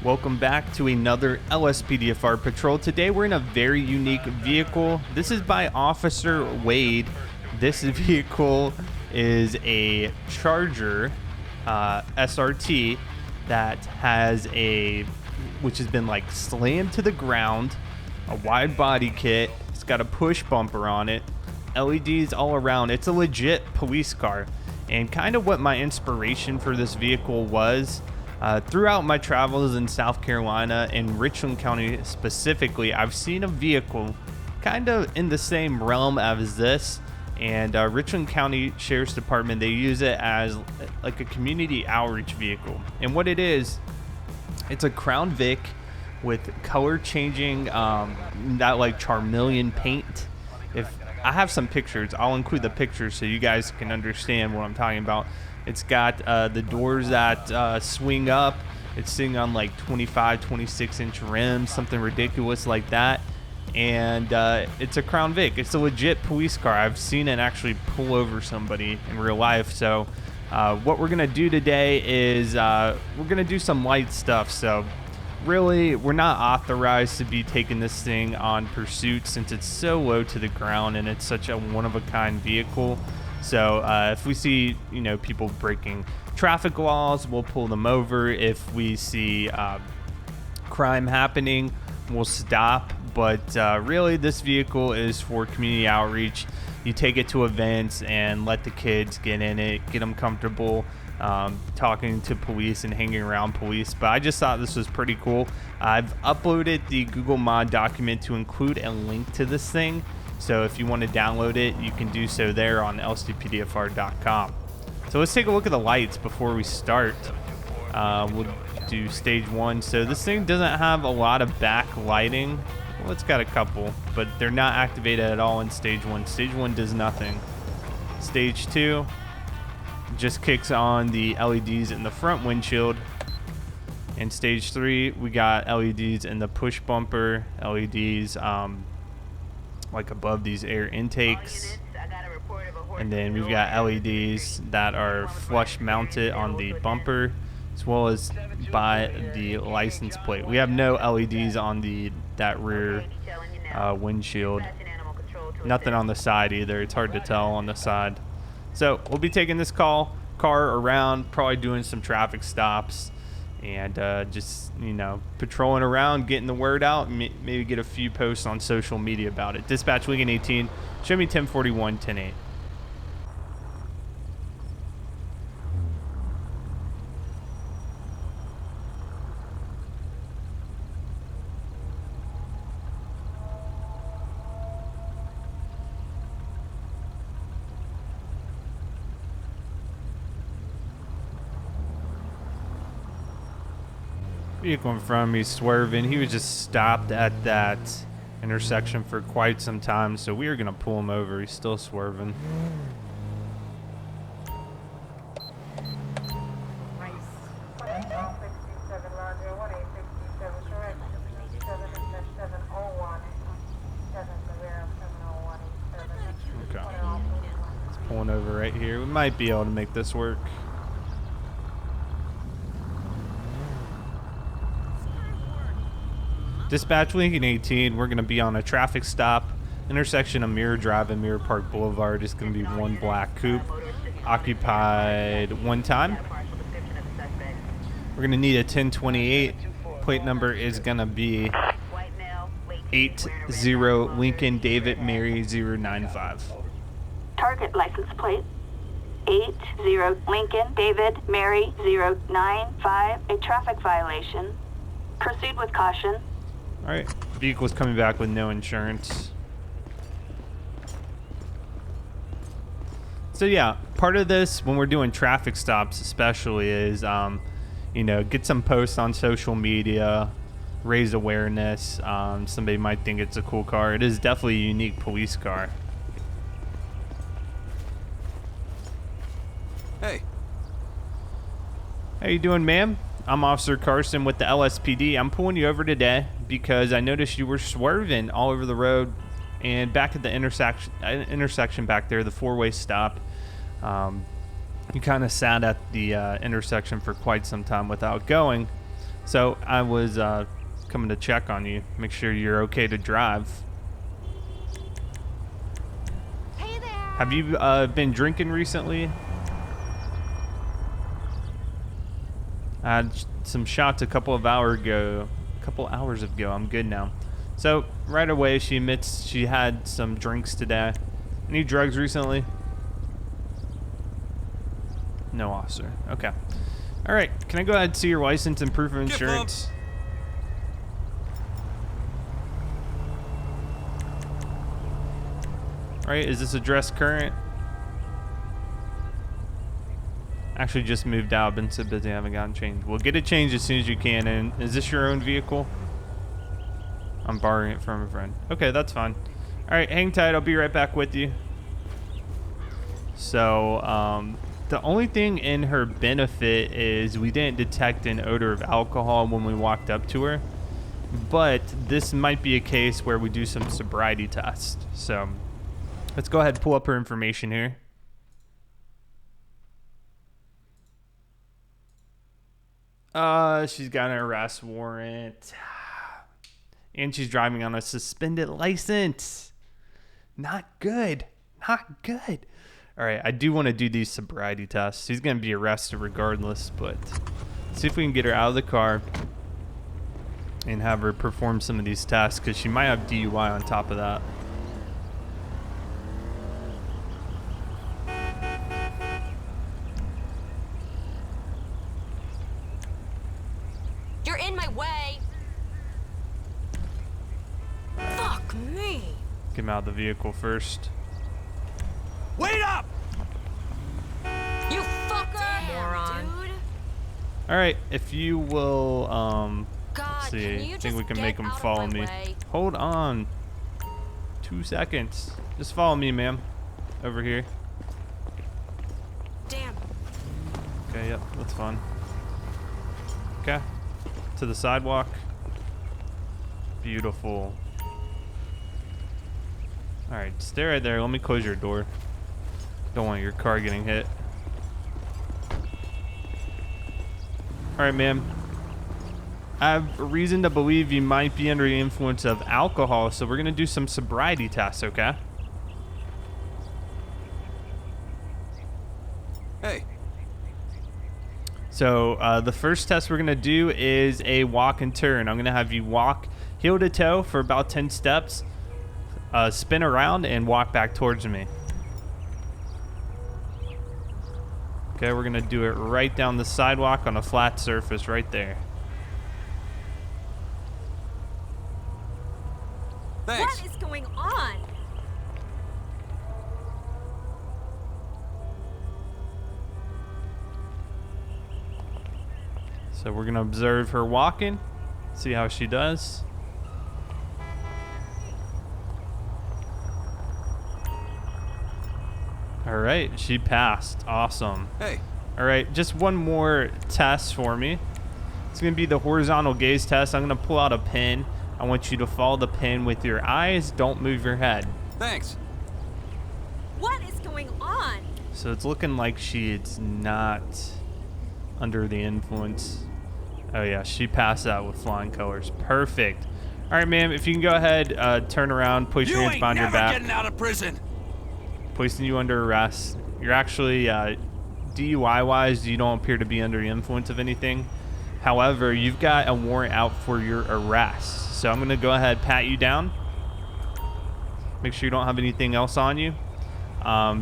Welcome back to another LSPDFR patrol. Today we're in a very unique vehicle. This is by Officer Wade. This vehicle is a Charger SRT that has which has been like slammed to the ground, a wide body kit. It's got a push bumper on it, LEDs all around. It's a legit police car. And kind of what my inspiration for this vehicle was, throughout my travels in South Carolina and Richland County specifically, I've seen a vehicle kind of in the same realm as this. And Richland County Sheriff's Department, they use it as like a community outreach vehicle. And what it is, it's a Crown Vic with color changing, that like Charmeleon paint. If I have some pictures, I'll include the pictures so you guys can understand what I'm talking about. It's got the doors that swing up. It's sitting on like 25, 26-inch rims, something ridiculous like that. And it's a Crown Vic. It's a legit police car. I've seen it actually pull over somebody in real life. So what we're going to do today is we're going to do some light stuff. So really, we're not authorized to be taking this thing on pursuit since it's so low to the ground and it's such a one-of-a-kind vehicle. So if we see, people breaking traffic laws, we'll pull them over. If we see crime happening, we'll stop. But really, this vehicle is for community outreach. You take it to events and let the kids get in it, get them comfortable, talking to police and hanging around police. But I just thought this was pretty cool. I've uploaded the Google Mod document to include a link to this thing. So if you want to download it, you can do so there on lspdfr.com. So let's take a look at the lights before we start. We'll do stage one. So this thing doesn't have a lot of back lighting. Well, it's got a couple, but they're not activated at all in stage one. Stage one does nothing. Stage two just kicks on the LEDs in the front windshield. In stage three, we got LEDs in the push bumper, LEDs like above these air intakes. And then we've got LEDs that are flush mounted on the bumper as well as by the license plate. We have no LEDs on that rear windshield. Nothing on the side either. It's hard to tell on the side. So we'll be taking this car around, probably doing some traffic stops and just, patrolling around, getting the word out, and maybe get a few posts on social media about it. Dispatch Lincoln 18, show me 1041, 108. Vehicle in front of me swerving. He was just stopped at that intersection for quite some time, so we are going to pull him over. He's still swerving. Okay. It's pulling over right here. We might be able to make this work. Dispatch Lincoln 18, we're going to be on a traffic stop, intersection of Mirror Drive and Mirror Park Boulevard. It's going to be one black coupe, occupied one time. We're going to need a 1028. Plate number is going to be 80 Lincoln David Mary 095. Target license plate 80 Lincoln David Mary 095. A traffic violation. Proceed with caution. All right, vehicle's coming back with no insurance. So yeah, part of this when we're doing traffic stops especially is, get some posts on social media, raise awareness. Somebody might think it's a cool car. It is definitely a unique police car. Hey. How you doing, ma'am? I'm Officer Carson with the LSPD. I'm pulling you over today because I noticed you were swerving all over the road and back at the intersection back there, the four-way stop. You kind of sat at the intersection for quite some time without going. So I was coming to check on you, make sure you're okay to drive. Hey there. Have you been drinking recently? I had some shots a couple hours ago. I'm good now. So right away she admits she had some drinks today. Any drugs recently? No, officer. Okay. All right. Can I go ahead and see your license and proof of insurance? All right. Is this address current? Actually just moved out. Been so busy I haven't gotten changed. We'll get it changed as soon as you can. And is this your own vehicle? I'm borrowing it from a friend. Okay, that's fine. All right, hang tight. I'll be right back with you. So the only thing in her benefit is we didn't detect an odor of alcohol when we walked up to her. But this might be a case where we do some sobriety tests. So let's go ahead and pull up her information here. She's got an arrest warrant. And she's driving on a suspended license. Not good. Not good. All right, I do want to do these sobriety tests. She's going to be arrested regardless, but see if we can get her out of the car and have her perform some of these tests because she might have DUI on top of that. You're in my way. Fuck me. Get him out of the vehicle first. Wait up! You fucker! Moron. Dude. All right, if you will, God, let's can see. you I think just we can get make him out of follow my me. way? Hold on. 2 seconds. Just follow me, ma'am. Over here. Damn. Okay, yep, that's fine. Okay, to the sidewalk. Beautiful. All right, stay right there. Let me close your door. Don't want your car getting hit. All right, ma'am. I have a reason to believe you might be under the influence of alcohol, so we're gonna do some sobriety tests, okay? Hey. So the first test we're gonna do is a walk and turn. I'm gonna have you walk heel to toe for about 10 steps, spin around and walk back towards me. Okay, we're gonna do it right down the sidewalk on a flat surface right there. Thanks. What is going on? So we're gonna observe her walking, see how she does. All right, she passed. Awesome. Hey. All right, just one more test for me. It's gonna be the horizontal gaze test. I'm gonna pull out a pin. I want you to follow the pin with your eyes. Don't move your head. Thanks. What is going on? So it's looking like she's not under the influence. Oh yeah, she passed out with flying colors. Perfect. All right, ma'am, if you can go ahead, turn around, place your hands behind your back. Getting out of prison. Placing you under arrest. You're actually, DUI-wise, you don't appear to be under the influence of anything. However, you've got a warrant out for your arrest. So I'm going to go ahead, pat you down. Make sure you don't have anything else on you.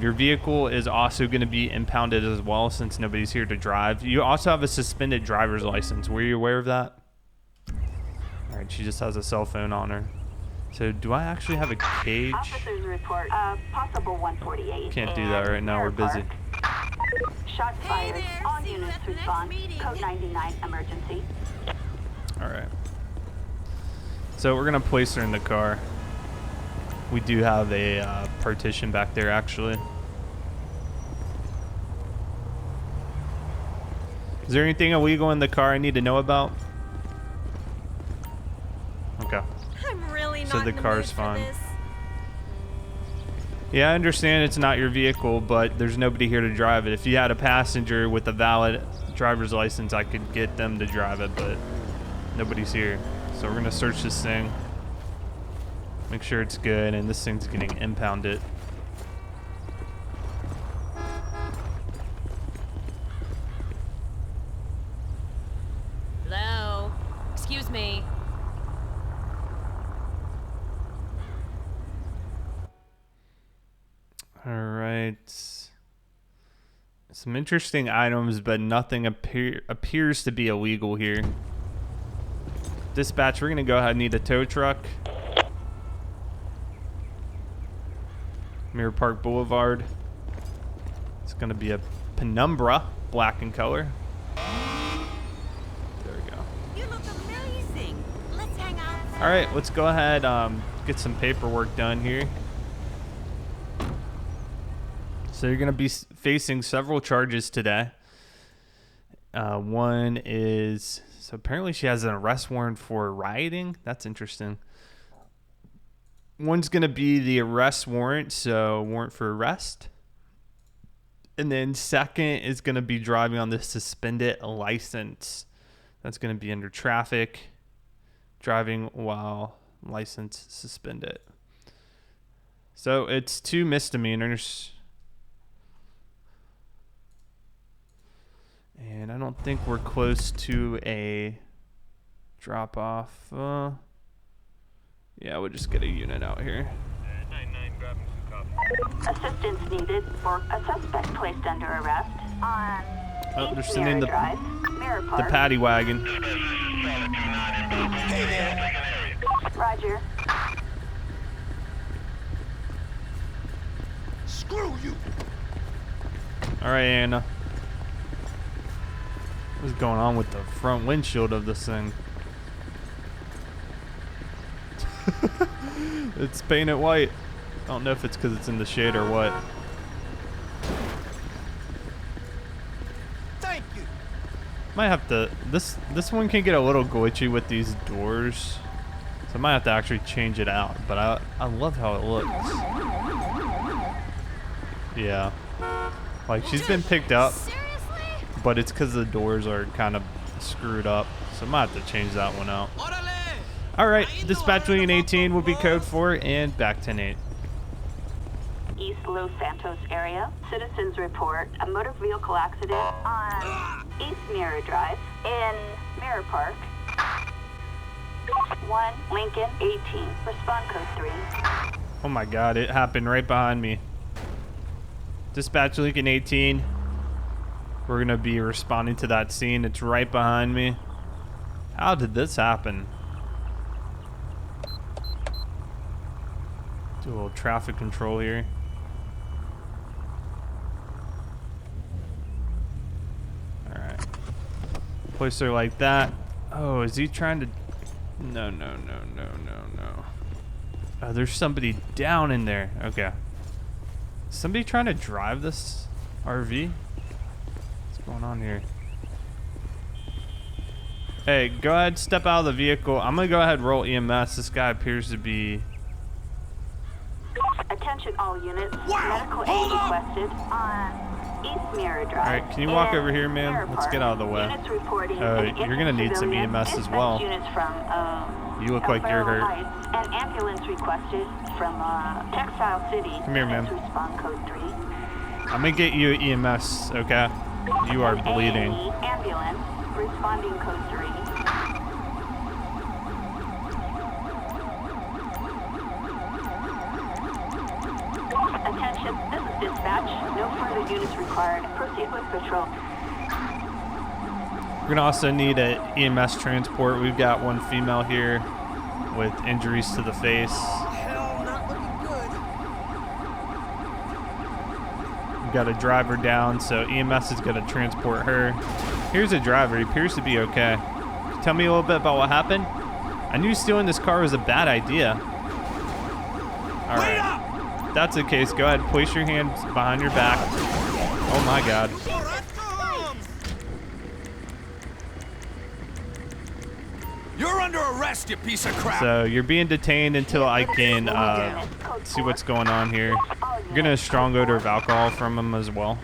Your vehicle is also going to be impounded as well since nobody's here to drive. You also have a suspended driver's license. Were you aware of that? All right, she just has a cell phone on her. So do I actually have a cage? Officers report possible 148. Can't do that right now. We're busy. Shots fired. there, All see you units at the next respond. meeting. Code 99 emergency. All right. So we're going to place her in the car. We do have a partition back there, actually. Is there anything illegal in the car I need to know about? Okay. I'm really not So the in car's mood for fine. this. Yeah, I understand it's not your vehicle, but there's nobody here to drive it. If you had a passenger with a valid driver's license, I could get them to drive it, but Nobody's here. So we're gonna search this thing. Make sure it's good, and this thing's getting impounded. Hello? Excuse me. All right. Some interesting items, but nothing appears to be illegal here. Dispatch, we're gonna go ahead and need a tow truck. Mirror Park Boulevard. It's gonna be a Penumbra, black in color. There we go. You look amazing. Let's hang out. All right, let's go ahead, get some paperwork done here. So you're gonna be facing several charges today. One is, so apparently she has an arrest warrant for rioting. That's interesting. One's gonna be the arrest warrant, so warrant for arrest. And then second is gonna be driving on the suspended license. That's gonna be under traffic, driving while license suspended. So it's 2 misdemeanors. And I don't think we're close to a drop off. Yeah, we'll just get a unit out here. 9-9, grabbing some coffee. Assistance needed for a suspect placed under arrest on Oh, they're East sending Mirror the Drive, Mirror the Park. paddy wagon. Hey there. Roger. Screw you. All right, Anna. What's going on with the front windshield of this thing? It's painted white. I don't know if it's because it's in the shade or what. Thank you. Might have to. This one can get a little glitchy with these doors, so I might have to actually change it out. But I love how it looks. Yeah, like she's been picked up, but it's because the doors are kind of screwed up, so I might have to change that one out. All right, dispatch Lane 18 will be code 4 and back 10-8. East Los Santos area. Citizens report a motor vehicle accident on East Mirror Drive in Mirror Park. 1 Lincoln 18. Respond code 3. Oh my God, it happened right behind me. Dispatch Lincoln 18. We're gonna be responding to that scene. It's right behind me. How did this happen? Do a little traffic control here. Alright. Place her like that. Oh, is he trying to... No. Oh, there's somebody down in there. Okay. Somebody trying to drive this RV? What's going on here? Hey, go ahead, step out of the vehicle. I'm gonna go ahead and roll EMS. This guy appears to be... Attention all units. Wow, Medical hold aid up! requested on East Mirror Drive. Alright, can you walk in over here, ma'am? Mirror Let's Park. get out of the way. Units reporting You're gonna need some civilian. EMS as Dispatch well. Units from, You look like you're El Barrio hurt. Heights. An ambulance requested from Textile City. Come here, ma'am. Units respond code 3. I'm gonna get you EMS, okay? You are An bleeding. A&E ambulance responding code 3. Attention, this is dispatch. No further units required. Proceed with patrol. We're gonna also need an EMS transport. We've got one female here with injuries to the face. Hell, not looking good. We've got a driver down, so EMS is gonna transport her. Here's a driver. He appears to be okay. Tell me a little bit about what happened. I knew stealing this car was a bad idea. All Wait right. up! If that's the case, go ahead, place your hands behind your back. Oh my God. You're under arrest, you piece of crap. So you're being detained until I can see what's going on here. You're getting a strong odor of alcohol from him as well.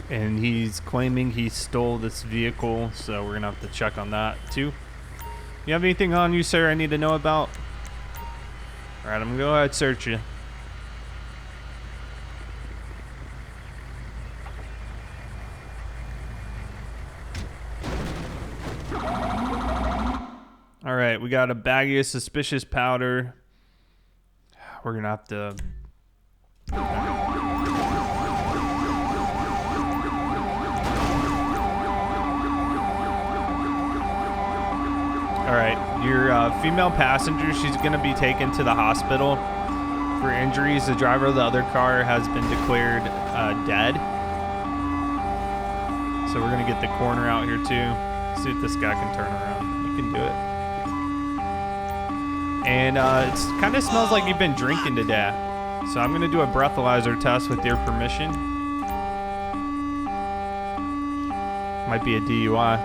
And he's claiming he stole this vehicle, so we're gonna have to check on that too. You have anything on you, sir, I need to know about? All right, I'm gonna go ahead and search you. All right, we got a baggie of suspicious powder. We're gonna have to. All right, your female passenger, she's gonna be taken to the hospital for injuries. The driver of the other car has been declared dead. So we're gonna get the coroner out here too. See if this guy can turn around. He can do it. And it kind of smells like you've been drinking today. So I'm gonna do a breathalyzer test with your permission. Might be a DUI.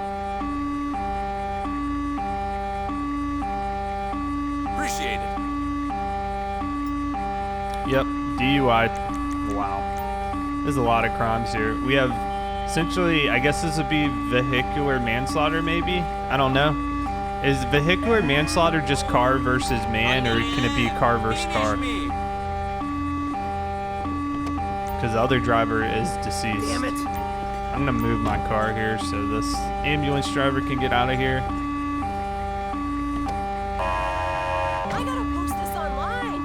Appreciate it. Yep, DUI. Wow. There's a lot of crimes here. We have essentially, I guess this would be vehicular manslaughter maybe? I don't know. Is vehicular manslaughter just car versus man, or can it be car versus car? Because the other driver is deceased. Damn it. I'm gonna move my car here so this ambulance driver can get out of here. I gotta post this online.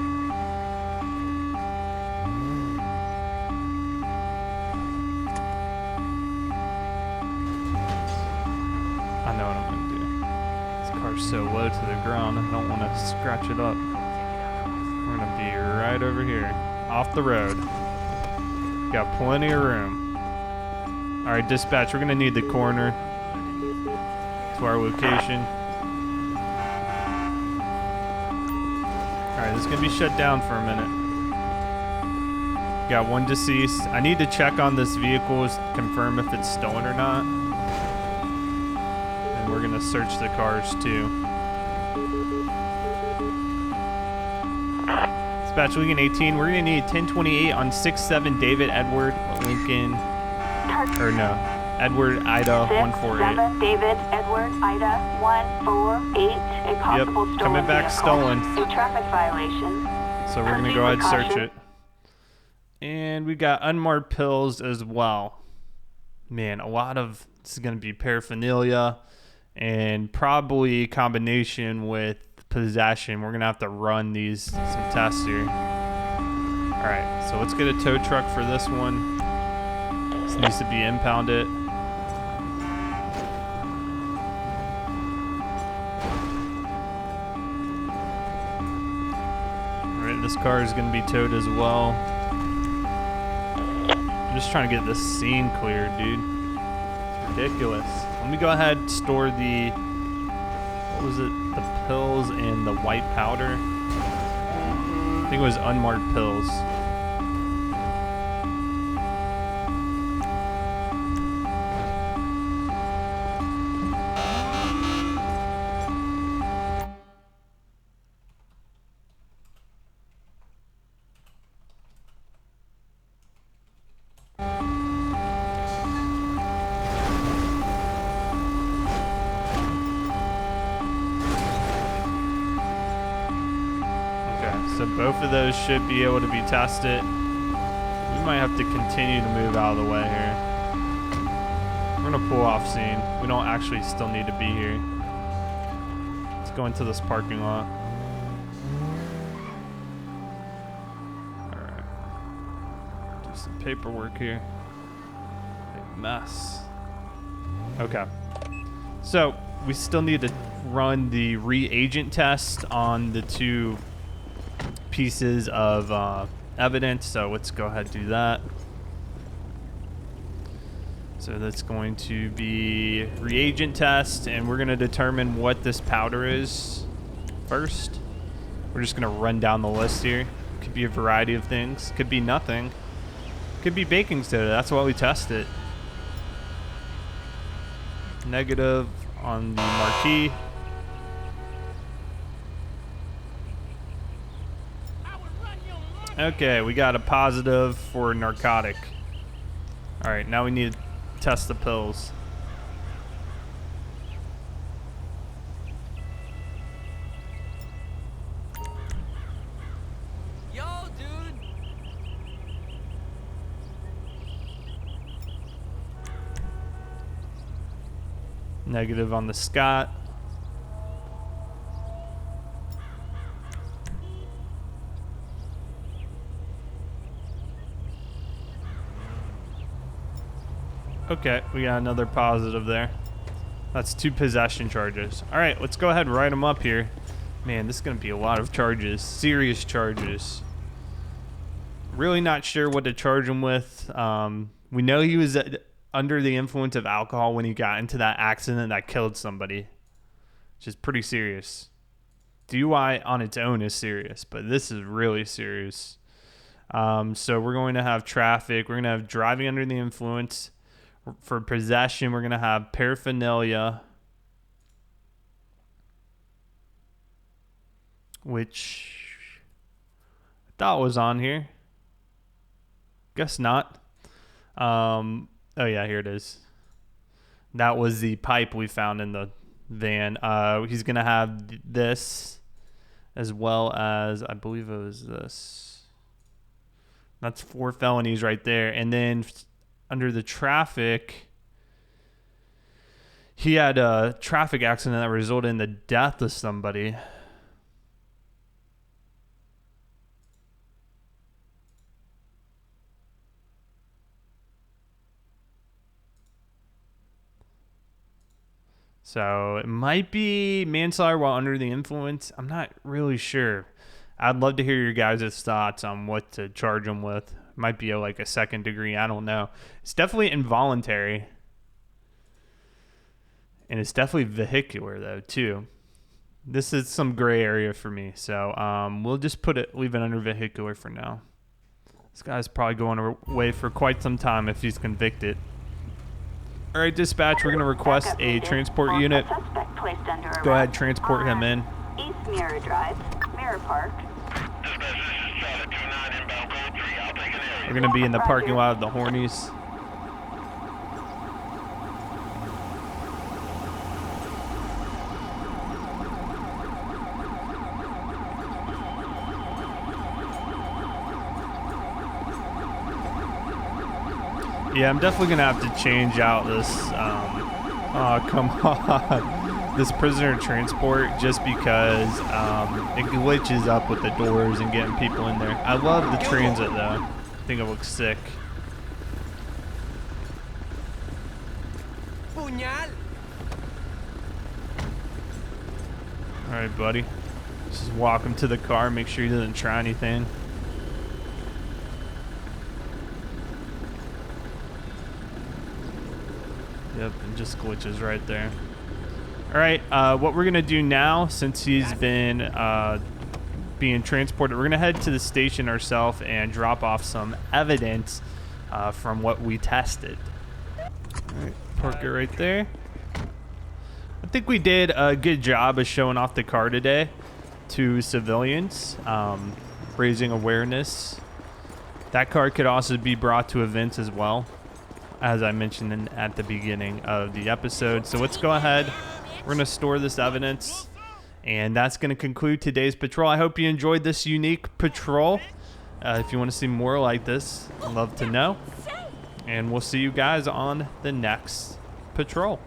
I know what I'm gonna do. This car's so low to the ground, I don't want to scratch it up. We're gonna be right over here, off the road. Got plenty of room. All right, dispatch, we're gonna need the coroner to our location. All right, this is gonna be shut down for a minute. Got one deceased. I need to check on this vehicle, confirm if it's stolen or not. And we're gonna search the cars too. Dispatch, Lincoln 18, we're gonna need 1028 on 67 David Edward Lincoln. Or no, Edward Ida 148. 7 David Edward Ida 148. A possible stolen coming back vehicle. stolen. A traffic violation. So we're gonna go ahead and search it. And we got unmarked pills as well. Man, a lot of this is gonna be paraphernalia and probably a combination with possession. We're gonna have to run some tests here. All right, so let's get a tow truck for this one. This needs to be impounded. Alright, this car is going to be towed as well. I'm just trying to get this scene cleared, dude. It's ridiculous. Let me go ahead and store the, what was it? The pills and the white powder. I think it was unmarked pills. So both of those should be able to be tested. We might have to continue to move out of the way here. We're gonna pull off scene. We don't actually still need to be here. Let's go into this parking lot. Alright. Do some paperwork here. Big mess. Okay. So we still need to run the reagent test on the two pieces of evidence, so let's go ahead and do that. So that's going to be reagent test, and we're going to determine what this powder is first. We're just going to run down the list here. Could be a variety of things. Could be nothing. Could be baking soda. That's why we test it. Negative on the marquee. Okay, we got a positive for narcotic. All right, now we need to test the pills. Yo, dude. Negative on the Scott. Okay, we got another positive there. That's 2 possession charges. All right, let's go ahead and write them up here. Man, this is going to be a lot of charges. Serious charges. Really not sure what to charge him with. We know he was under the influence of alcohol when he got into that accident that killed somebody, which is pretty serious. DUI on its own is serious, but this is really serious. So we're going to have traffic. We're going to have driving under the influence. For possession, we're going to have paraphernalia, which I thought was on here. Guess not. Oh, yeah, here it is. That was the pipe we found in the van. He's going to have this as well as, I believe it was this. That's 4 felonies right there. And then under the traffic, he had a traffic accident that resulted in the death of somebody. So it might be manslaughter while under the influence. I'm not really sure. I'd love to hear your guys' thoughts on what to charge him with. Might be like a 2nd degree. I don't know. It's definitely involuntary. And it's definitely vehicular, though, too. This is some gray area for me. So we'll just leave it under vehicular for now. This guy's probably going away for quite some time if he's convicted. All right, dispatch, we're going to request a transport unit. Go ahead, transport him in. East Mirror Drive, Mirror Park. We're going to be in the parking lot of the Hornies. Yeah, I'm definitely going to have to change out this, oh, come on, this prisoner transport just because it glitches up with the doors and getting people in there. I love the transit, though. I think it looks sick. Puñal. All right, buddy. Just walk him to the car, make sure he doesn't try anything. Yep, it just glitches right there. All right, what we're gonna do now, since he's been being transported, we're gonna head to the station ourselves and drop off some evidence from what we tested. All right, park it right there. I think we did a good job of showing off the car today to civilians, raising awareness. That car could also be brought to events as well, as I mentioned at the beginning of the episode. So let's go ahead. We're going to store this evidence, and that's going to conclude today's patrol. I hope you enjoyed this unique patrol. If you want to see more like this, I'd love to know. And we'll see you guys on the next patrol.